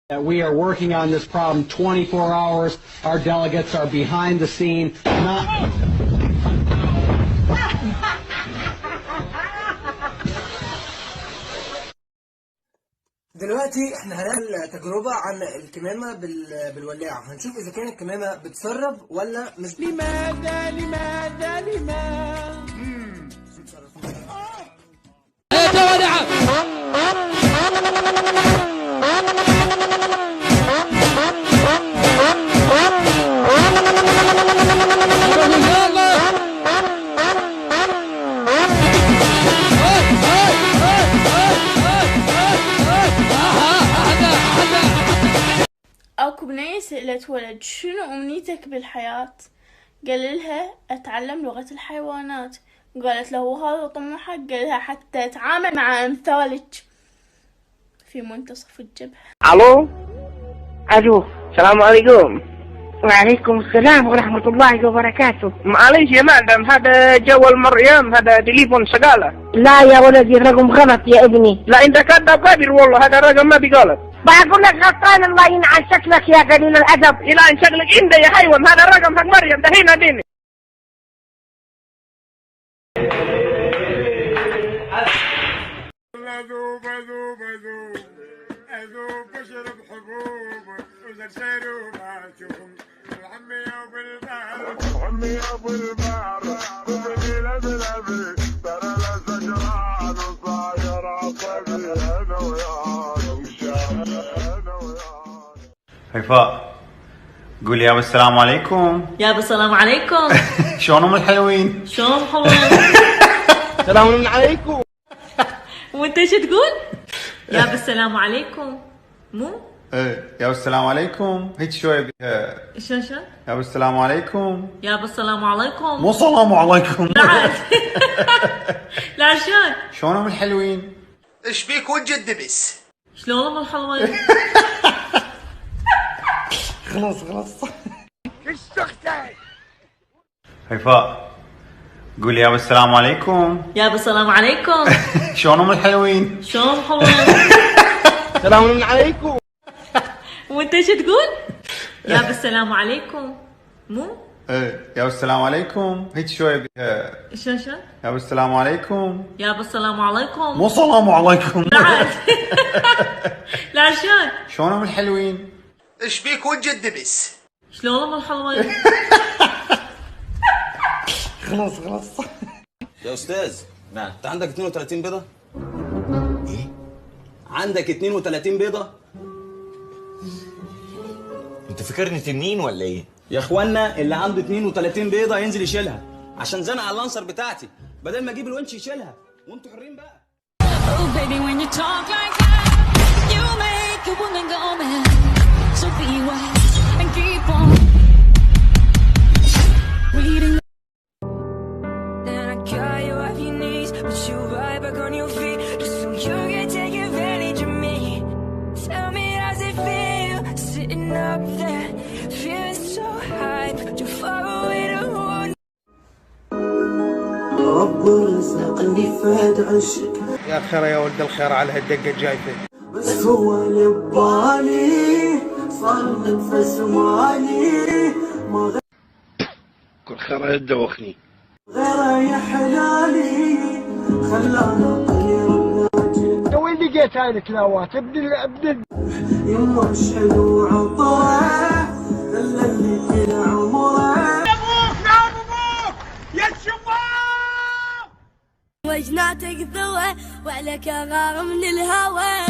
We are working on this problem 24 hours. Our delegates are behind the scene. دلوقتي احنا هنعمل تجربة عن الكمامة بالولاعة. هنشوف اذا كانت الكمامة بتسرب ولا مش. لماذا اكو بنية سألت ولد شنو امنيتك بالحياة؟ قال لها اتعلم لغة الحيوانات. قالت له هذا طموحك؟ قال لها حتى اتعامل مع امثالك في منتصف الجبهة. الو السلام عليكم. وعليكم السلام ورحمة الله وبركاته. معليش يا مادام، هذا جوال مريم، هذا تليفون شغالة. لا يا ولدي الرقم غلط يا ابني. لا انت كذاب قادر والله، هذا الرقم ما بيغلط. بقول لك غلطان، الله ينعل شكلك يا قليل الادب. يلعن شكلك انت يا حيوان، هذا الرقم حق مريم، ده هنا ديني. اذوب اشرب حبوب وزر شروباتهم وعمي ابو البحر وعمي ابو البحر وبنيله بالابي ترى لا سجران وصاير عصبي انا وياك انا وياك. هيفاء قول يا السلام عليكم. يا السلام عليكم. شلونهم الحلوين؟ شلونهم حلوين؟ السلام عليكم. وانت شو تقول؟ يا بالسلام عليكم. مو؟ ايه يا السلام عليكم، هيك شوي بها. شو؟ يا بالسلام عليكم. يا بالسلام عليكم. مو سلام عليكم. لا شلون؟ شلونهم الحلوين؟ ايش بيك وجه الدبس؟ شلونهم الحلوين؟ خلاص هيفاء قول يا السلام عليكم. يا بالسلام عليكم. شلونهم الحلوين؟ شلونهم حلوين؟ السلام عليكم. وانت شو تقول؟ يا بالسلام عليكم. مو؟ ايه يا بالسلام عليكم، هيك شوي بها. شو؟ يا بالسلام عليكم. يا بالسلام عليكم. مو سلام عليكم. لا شلون؟ شلونهم الحلوين؟ ايش بيك وجه الدبس؟ شلونهم الحلوين؟ خلاص يا استاذ، نعم، انت عندك 32 بيضه؟ ايه؟ عندك 32 بيضه؟ انت فاكرني تنين ولا ايه؟ يا اخوانا اللي عنده 32 بيضه ينزل يشيلها عشان زنق على اللانسر بتاعتي، بدل ما اجيب الونش يشيلها، وانتوا حرين بقى. Oh baby when you talk like that you make a woman go mad, so be wise and keep on reading. Then I got you off your knees, but you right back on your feet, just so you can take advantage of me. Tell me how's it feel, sitting up there, feeling so high, but you're far away to hold. رب رزقني فهد عشق يا خير يا ولد الخير على هالدقة الجايفة. بس هو اللي ببالي صار نفس مالي ما كل خير يدوخني غيره يا حلالي خلانا طير ناجي. وين لقيت هاي الكلاوات؟ ابدل يما مش حلو عطاه الا اللي كل عمره. وجناتك ذوى وعليك غار من الهوى.